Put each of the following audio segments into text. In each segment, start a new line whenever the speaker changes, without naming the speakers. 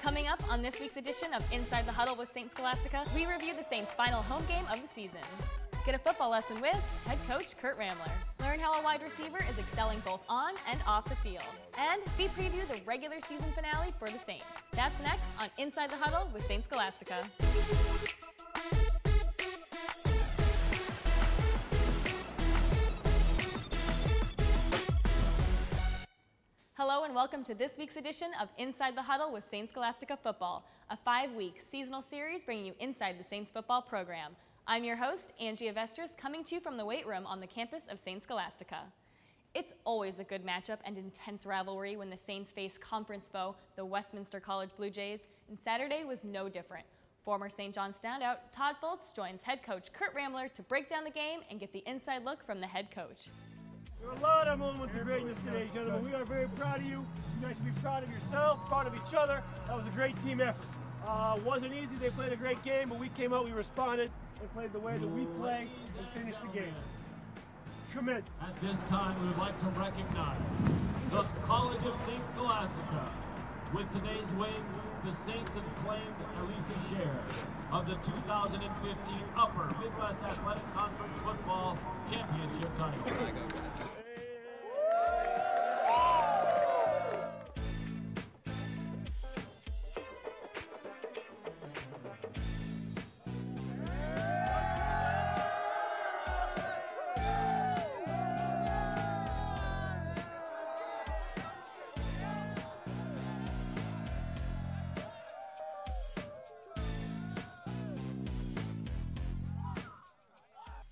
Coming up on this week's edition of Inside the Huddle with St. Scholastica, we review the Saints' final home game of the season. Get a football lesson with head coach Kurt Ramler. Learn how a wide receiver is excelling both on and off the field. And we preview the regular season finale for the Saints. That's next on Inside the Huddle with St. Scholastica. Hello and welcome to this week's edition of Inside the Huddle with St. Scholastica Football, a 5-week seasonal series bringing you inside the Saints football program. I'm your host, Angie Avestris, coming to you from the weight room on the campus of St. Scholastica. It's always a good matchup and intense rivalry when the Saints face conference foe, the Westminster College Blue Jays, and Saturday was no different. Former St. John standout Todd Foltz joins head coach Kurt Ramler to break down the game and get the inside look from the head coach.
There are a lot of moments of greatness today, gentlemen. We are very proud of you. You guys should be proud of yourself, proud of each other. That was a great team effort. Wasn't easy. They played a great game, but we came out, we responded, and played the way that we play and finished the game. Tremendous.
At this time, we would like to recognize the College of St. Scholastica. With today's win, the Saints have claimed at least a share of the 2015 Upper Midwest Athletic Conference Football Championship title.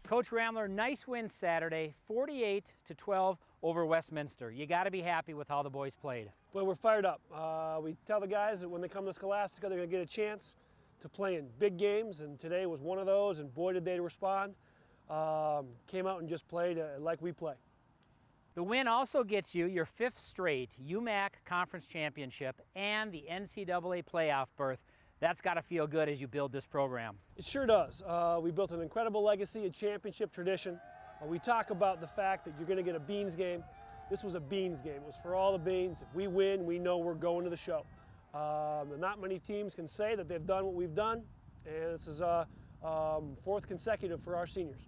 Coach Ramler, nice win Saturday, 48-12 over Westminster. You got to be happy with how the boys played.
Well, we're fired up. We tell the guys that when they come to Scholastica, they're going to get a chance to play in big games, and today was one of those, and boy did they respond. Came out and just played like we play.
The win also gets you your 5th straight UMAC Conference Championship and the NCAA playoff berth. That's got to feel good as you build this program.
It sure does. We built an incredible legacy, a championship tradition. We talk about the fact that you're going to get a Beans game. This was a Beans game. It was for all the Beans. If we win, we know we're going to the show. Not many teams can say that they've done what we've done, and this is 4th consecutive for our seniors.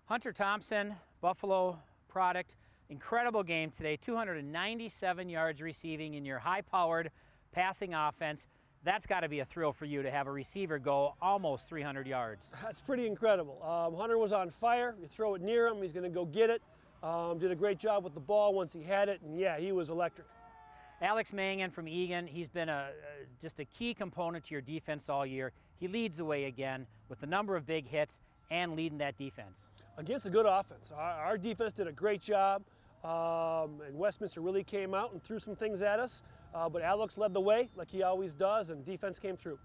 Hunter Thompson, Buffalo product, incredible game today, 297 yards receiving in your high-powered passing offense. That's got to be a thrill for you to have a receiver go almost 300 yards.
That's pretty incredible. Hunter was on fire. You throw it near him, he's going to go get it. Did a great job with the ball once he had it, and yeah, he was electric.
Alex Mangan from Egan, he's been just a key component to your defense all year. He leads the way again with the number of big hits and leading that defense. Against
a good offense. Our defense did a great job. And Westminster really came out and threw some things at us, but Alex led the way like he always does, and defense came through.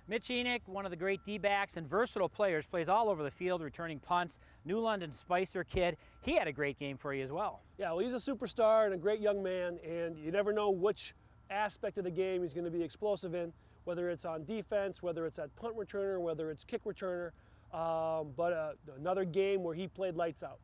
Mitch Enoch, one of the great D-backs and versatile players, plays all over the field, returning punts. New London Spicer kid, he had a great game for you as well.
Yeah, well, he's a superstar and a great young man, and you never know which aspect of the game he's going to be explosive in, whether it's on defense, whether it's at punt returner, whether it's kick returner, but another game where he played lights out.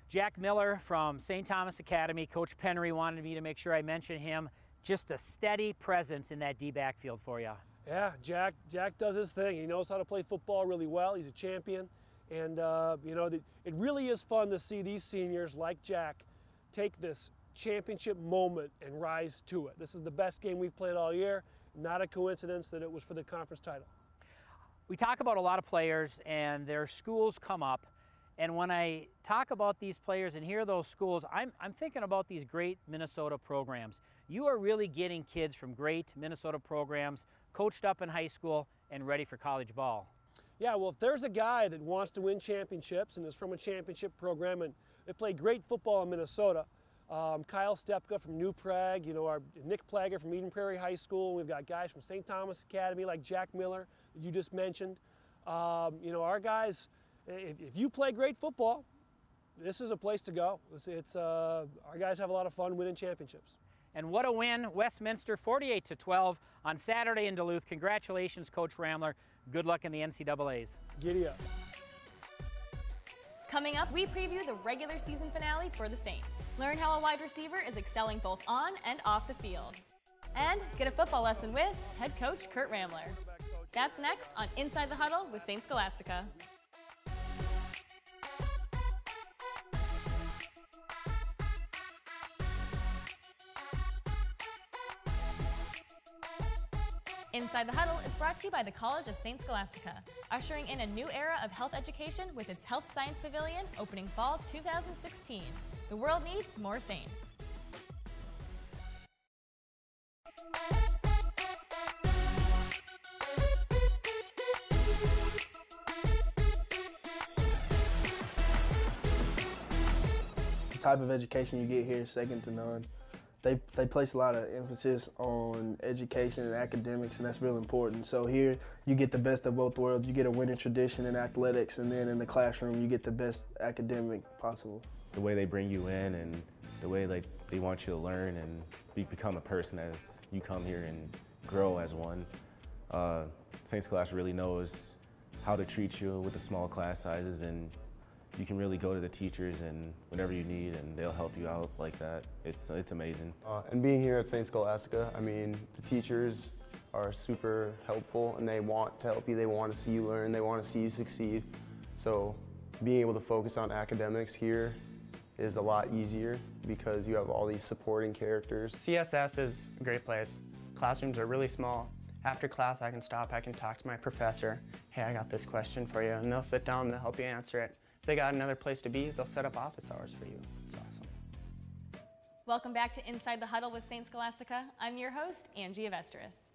Jack Miller from St. Thomas Academy, Coach Penry wanted me to make sure I mention him. Just a steady presence in that D-backfield for you.
Yeah, Jack does his thing. He knows how to play football really well. He's a champion. And, you know, it really is fun to see these seniors like Jack take this championship moment and rise to it. This is the best game we've played all year. Not a coincidence that it was for the conference title.
We talk about a lot of players and their schools come up. And when I talk about these players and hear those schools, I'm thinking about these great Minnesota programs. You are really getting kids from great Minnesota programs, coached up in high school and ready for college ball.
Yeah, well, if there's a guy that wants to win championships and is from a championship program and they play great football in Minnesota, Kyle Stepka from New Prague, you know, our Nick Plager from Eden Prairie High School. We've got guys from St. Thomas Academy like Jack Miller that you just mentioned. You know, our guys, if you play great football, this is a place to go. Our guys have a lot of fun winning championships.
And what a win, Westminster 48-12 on Saturday in Duluth. Congratulations, Coach Ramler. Good luck in the NCAAs.
Giddy up.
Coming up, we preview the regular season finale for the Saints. Learn how a wide receiver is excelling both on and off the field. And get a football lesson with head coach Kurt Ramler. That's next on Inside the Huddle with St. Scholastica. Inside the Huddle is brought to you by the College of St. Scholastica, ushering in a new era of health education with its Health Science Pavilion opening fall 2016. The world needs more Saints.
The type of education you get here is second to none. They place a lot of emphasis on education and academics, and that's real important. So here you get the best of both worlds. You get a winning tradition in athletics, and then in the classroom you get the best academic possible.
The way they bring you in and the way they want you to learn and become a person as you come here and grow as one. St. Scholastica really knows how to treat you with the small class sizes, and you can really go to the teachers and whatever you need and they'll help you out like that. It's amazing.
And being here at St. Scholastica, I mean, the teachers are super helpful and they want to help you, they want to see you learn, they want to see you succeed. So being able to focus on academics here is a lot easier because you have all these supporting characters.
CSS is a great place. Classrooms are really small. After class I can stop, I can talk to my professor. Hey, I got this question for you, and they'll sit down and they'll help you answer it. If they got another place to be, they'll set up office hours for you. It's awesome.
Welcome back to Inside the Huddle with St. Scholastica. I'm your host, Angie Avestris.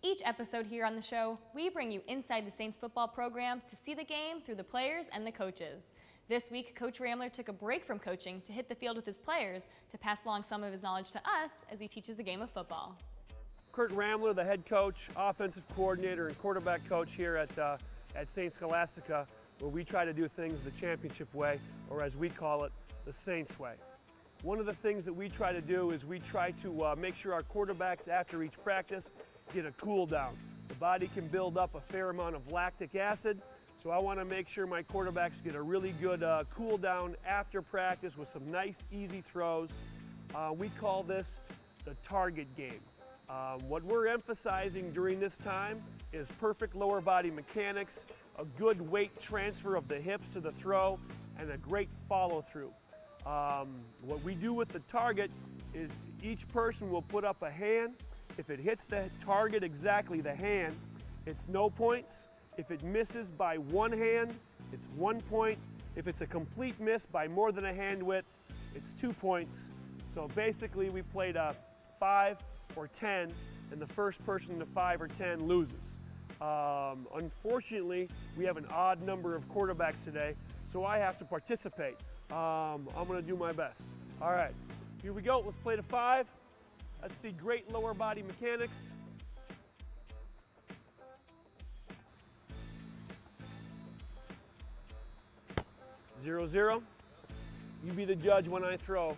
Each episode here on the show, we bring you inside the Saints football program to see the game through the players and the coaches. This week, Coach Ramler took a break from coaching to hit the field with his players to pass along some of his knowledge to us as he teaches the game of football.
Kurt Ramler, the head coach, offensive coordinator, and quarterback coach here at St. Scholastica, where we try to do things the championship way, or as we call it, the Saints way. One of the things that we try to do is we try to make sure our quarterbacks after each practice get a cool down. The body can build up a fair amount of lactic acid, so I want to make sure my quarterbacks get a really good cool down after practice with some nice, easy throws. We call this the target game. What we're emphasizing during this time is perfect lower body mechanics, a good weight transfer of the hips to the throw, and a great follow through. What we do with the target is each person will put up a hand. If it hits the target exactly the hand, it's no points. If it misses by one hand, it's 1 point. If it's a complete miss by more than a hand width, it's 2 points. So basically we played a 5 or 10, and the first person to 5 or 10 loses. Unfortunately, we have an odd number of quarterbacks today, so I have to participate. I'm going to do my best. All right, here we go. Let's play to 5. Let's see great lower body mechanics. Zero, zero. You be the judge when I throw.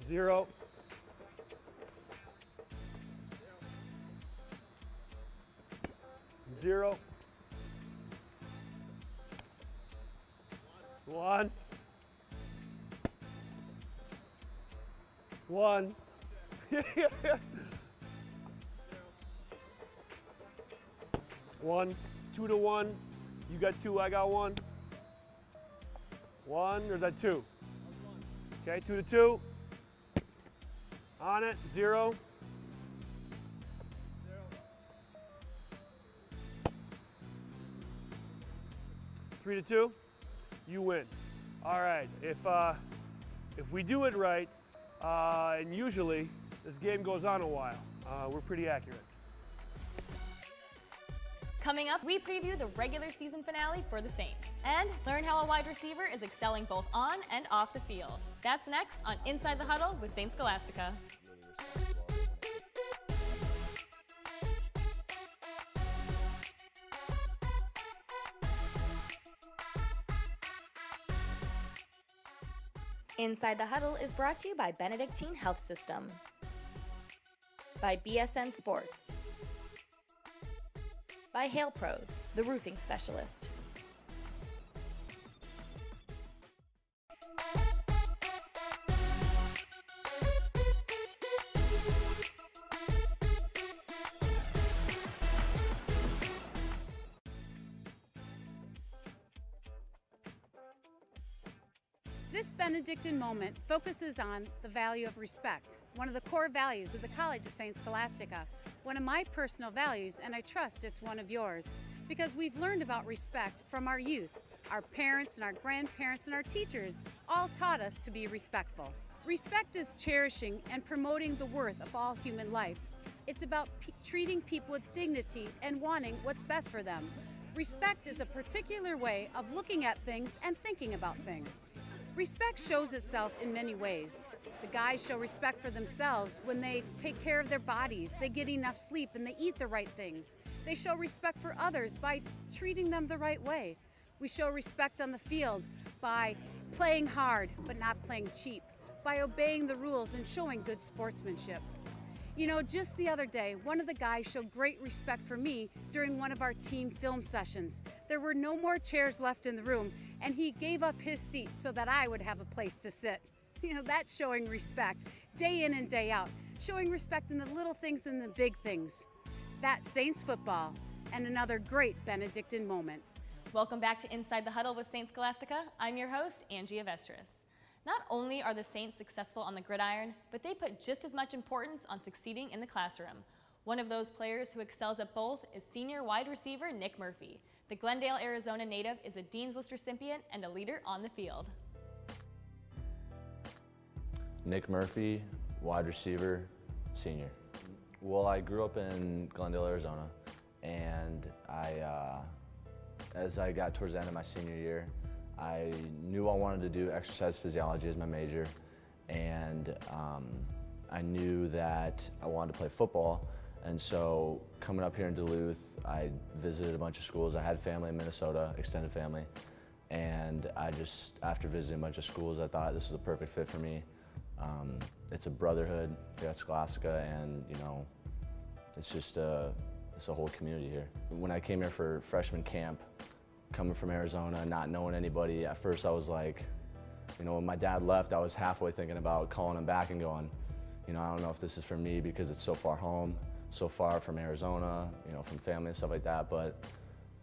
0. 0. 1. 1. 1. 2 to 1. You got 2, I got 1. 1, or is that 2? Okay, 2 to 2. On it, 0. 3 to 2. You win. All right. If we do it right, and usually this game goes on a while, we're pretty accurate.
Coming up, we preview the regular season finale for the Saints and learn how a wide receiver is excelling both on and off the field. That's next on Inside the Huddle with St. Scholastica. Inside the Huddle is brought to you by Benedictine Health System, by BSN Sports, by Hail Pros, the roofing specialist.
This Benedictine moment focuses on the value of respect, one of the core values of the College of St. Scholastica, one of my personal values, and I trust it's one of yours, because we've learned about respect from our youth. Our parents and our grandparents and our teachers all taught us to be respectful. Respect is cherishing and promoting the worth of all human life. It's about treating people with dignity and wanting what's best for them. Respect is a particular way of looking at things and thinking about things. Respect shows itself in many ways. The guys show respect for themselves when they take care of their bodies, they get enough sleep, and they eat the right things. They show respect for others by treating them the right way. We show respect on the field by playing hard but not playing cheap, by obeying the rules and showing good sportsmanship. You know, just the other day, one of the guys showed great respect for me during one of our team film sessions. There were no more chairs left in the room, and he gave up his seat so that I would have a place to sit. You know, that's showing respect, day in and day out, showing respect in the little things and the big things. That's Saints football, and another great Benedictine moment.
Welcome back to Inside the Huddle with Saint Scholastica. I'm your host, Angie Avestris. Not only are the Saints successful on the gridiron, but they put just as much importance on succeeding in the classroom. One of those players who excels at both is senior wide receiver Nick Murphy. The Glendale, Arizona native is a Dean's List recipient and a leader on the field.
Nick Murphy, wide receiver, senior. Well, I grew up in Glendale, Arizona, and as I got towards the end of my senior year, I knew I wanted to do exercise physiology as my major, and I knew that I wanted to play football. And so coming up here in Duluth, I visited a bunch of schools. I had family in Minnesota, extended family, and after visiting a bunch of schools, I thought this was a perfect fit for me. It's a brotherhood here at Scholastica, and you know, it's a whole community here. When I came here for freshman camp, coming from Arizona, not knowing anybody, at first I was like, you know, when my dad left, I was halfway thinking about calling him back and going, you know, I don't know if this is for me because it's so far home, so far from Arizona, you know, from family and stuff like that. But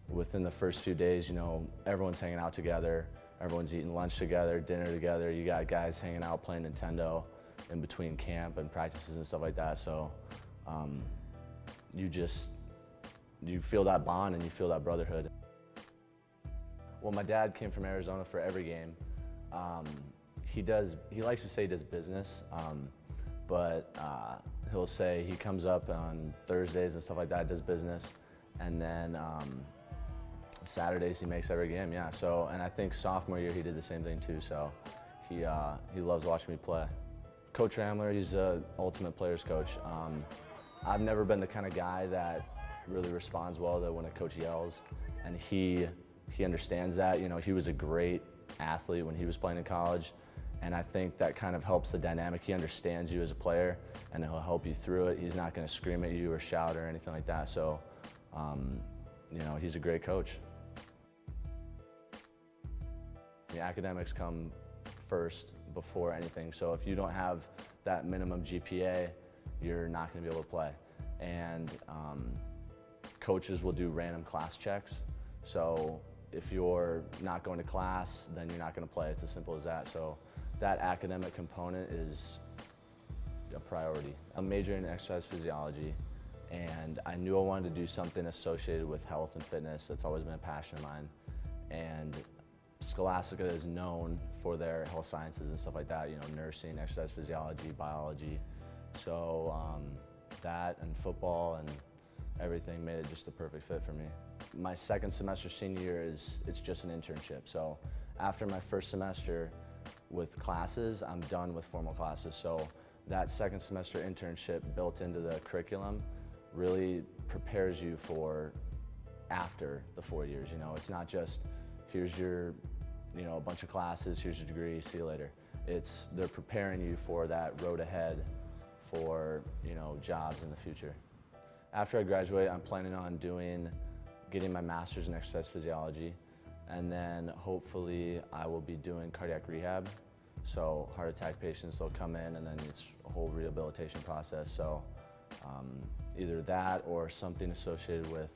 within the first few days, you know, everyone's hanging out together, everyone's eating lunch together, dinner together. You got guys hanging out playing Nintendo in between camp and practices and stuff like that. So you feel that bond and you feel that brotherhood. Well, my dad came from Arizona for every game. He likes to say he does business, but he'll say he comes up on Thursdays and stuff like that, does business, and then Saturdays he makes every game, yeah. So, and I think sophomore year he did the same thing too, so he loves watching me play. Coach Ramler, he's an ultimate player's coach. I've never been the kind of guy that really responds well to when a coach yells, and he understands that. You know, he was a great athlete when he was playing in college, and I think that kind of helps the dynamic. He understands you as a player, and he'll help you through it. He's not going to scream at you or shout or anything like that. So, you know, he's a great coach. The academics come first before anything. So if you don't have that minimum GPA, you're not going to be able to play. And coaches will do random class checks. So if you're not going to class, then you're not going to play. It's as simple as that. So that academic component is a priority. I'm majoring in exercise physiology, and I knew I wanted to do something associated with health and fitness. That's always been a passion of mine. And Scholastica is known for their health sciences and stuff like that, you know, nursing, exercise physiology, biology. So that and football and everything made it just the perfect fit for me. My second semester senior year it's just an internship. So after my first semester with classes, I'm done with formal classes. So that second semester internship built into the curriculum really prepares you for after the 4 years. You know, it's not just here's your, you know, a bunch of classes, here's your degree, see you later. They're preparing you for that road ahead for, you know, jobs in the future. After I graduate, I'm planning on getting my master's in exercise physiology, and then hopefully I will be doing cardiac rehab. So heart attack patients, they'll come in and then it's a whole rehabilitation process. So either that or something associated with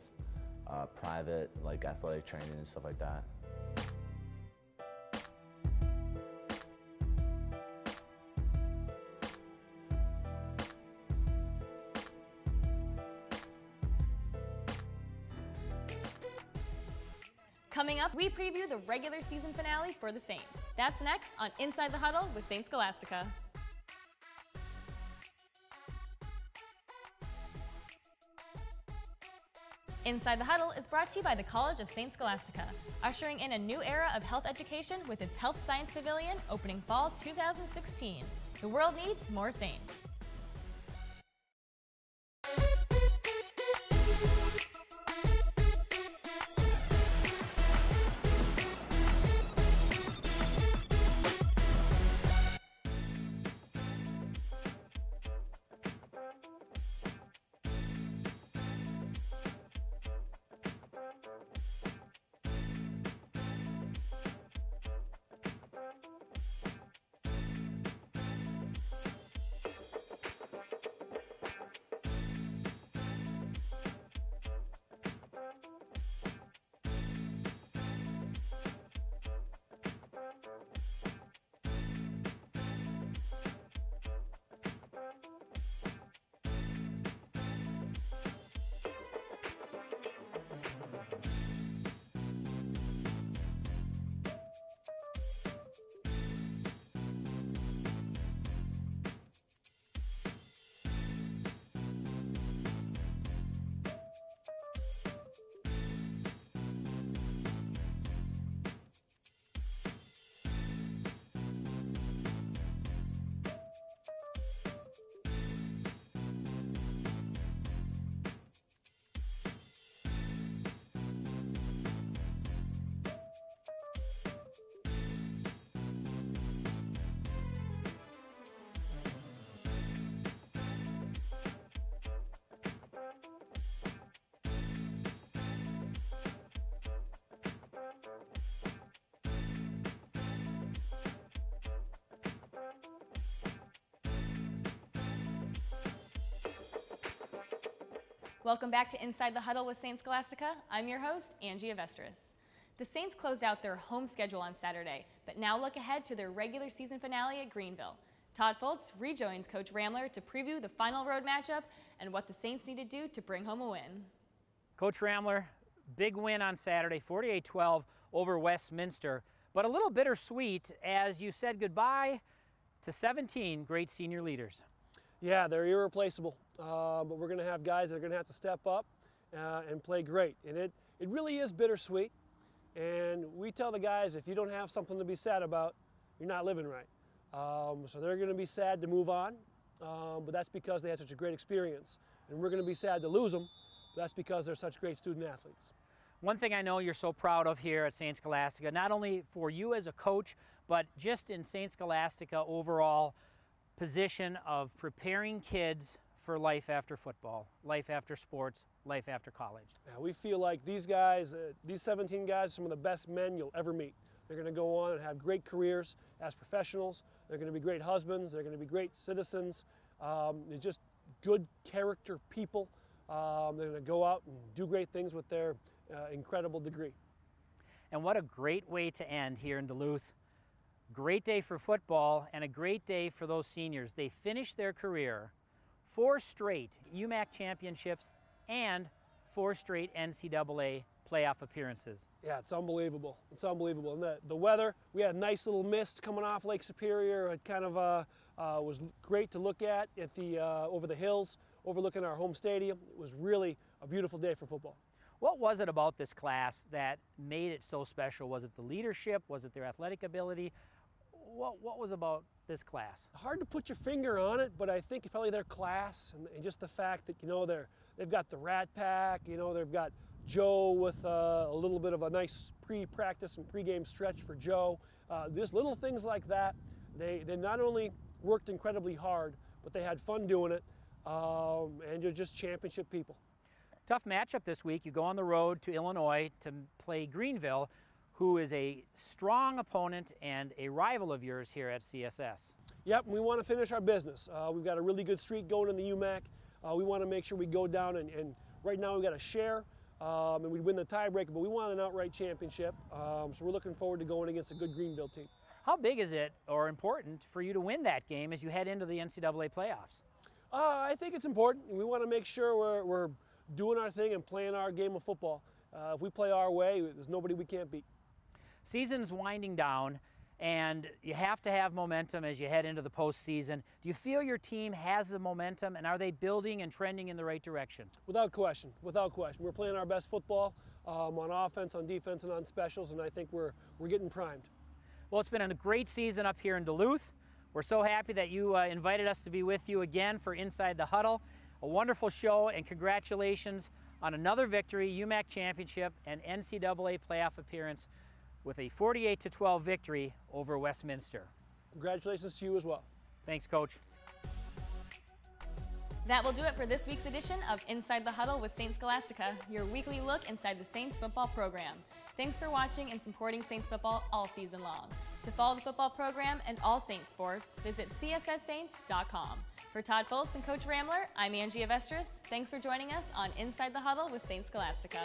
private, like athletic training and stuff like that.
Coming up, we preview the regular season finale for the Saints. That's next on Inside the Huddle with Saints Scholastica. Inside the Huddle is brought to you by the College of Saints Scholastica, ushering in a new era of health education with its Health Science Pavilion opening fall 2016. The world needs more Saints. Welcome back to Inside the Huddle with Saints Scholastica. I'm your host, Angie Avestris. The Saints closed out their home schedule on Saturday, but now look ahead to their regular season finale at Greenville. Todd Foltz rejoins Coach Ramler to preview the final road matchup and what the Saints need to do to bring home a win.
Coach Ramler, big win on Saturday, 48-12 over Westminster, but a little bittersweet as you said goodbye to 17 great senior leaders.
Yeah, they're irreplaceable, but we're going to have guys that are going to have to step up and play great. And it really is bittersweet. And we tell the guys, if you don't have something to be sad about, you're not living right. So they're going to be sad to move on, but that's because they had such a great experience. And we're going to be sad to lose them, but that's because they're such great student athletes.
One thing I know you're so proud of here at Saints Scholastica, not only for you as a coach, but just in Saints Scholastica overall, position of preparing kids for life after football, life after sports, life after college.
Yeah, we feel like these guys, these 17 guys, are some of the best men you'll ever meet. They're going to go on and have great careers as professionals. They're going to be great husbands. They're going to be great citizens. They're just good character people. They're going to go out and do great things with their incredible degree.
And what a great way to end here in Duluth. Great day for football and a great day for those seniors. They finished their career 4 straight UMAC championships and 4 straight NCAA playoff appearances.
Yeah, it's unbelievable. It's unbelievable. And the weather, we had a nice little mist coming off Lake Superior. It kind of was great to look at the over the hills, overlooking our home stadium. It was really a beautiful day for football.
What was it about this class that made it so special? Was it the leadership? Was it their athletic ability? What was about this class?
Hard to put your finger on it, but I think it's probably their class and just the fact that, you know, they've got the Rat Pack, you know, they've got Joe with a little bit of a nice pre-practice and pre-game stretch for Joe. Just little things like that. They not only worked incredibly hard, but they had fun doing it, and they're just championship people.
Tough matchup this week. You go on the road to Illinois to play Greenville, who is a strong opponent and a rival of yours here at CSS.
Yep, we want to finish our business. We've got a really good streak going in the UMAC. We want to make sure we go down and right now we've got a share and we win the tiebreaker, but we want an outright championship. So we're looking forward to going against a good Greenville team.
How big is it or important for you to win that game as you head into the NCAA playoffs?
I think it's important. We want to make sure we're doing our thing and playing our game of football. if we play our way, there's nobody we can't beat.
Season's winding down, and you have to have momentum as you head into the postseason. Do you feel your team has the momentum, and are they building and trending in the right direction?
Without question, without question. We're playing our best football on offense, on defense, and on specials, and I think we're getting primed.
Well, it's been a great season up here in Duluth. We're so happy that you invited us to be with you again for Inside the Huddle. A wonderful show, and congratulations on another victory, UMAC championship, and NCAA playoff appearance with a 48-12 victory over Westminster.
Congratulations to you as well.
Thanks, Coach.
That will do it for this week's edition of Inside the Huddle with Saints Scholastica, your weekly look inside the Saints football program. Thanks for watching and supporting Saints football all season long. To follow the football program and all Saints sports, visit csssaints.com. For Todd Foltz and Coach Ramler, I'm Angie Avestris. Thanks for joining us on Inside the Huddle with Saints Scholastica.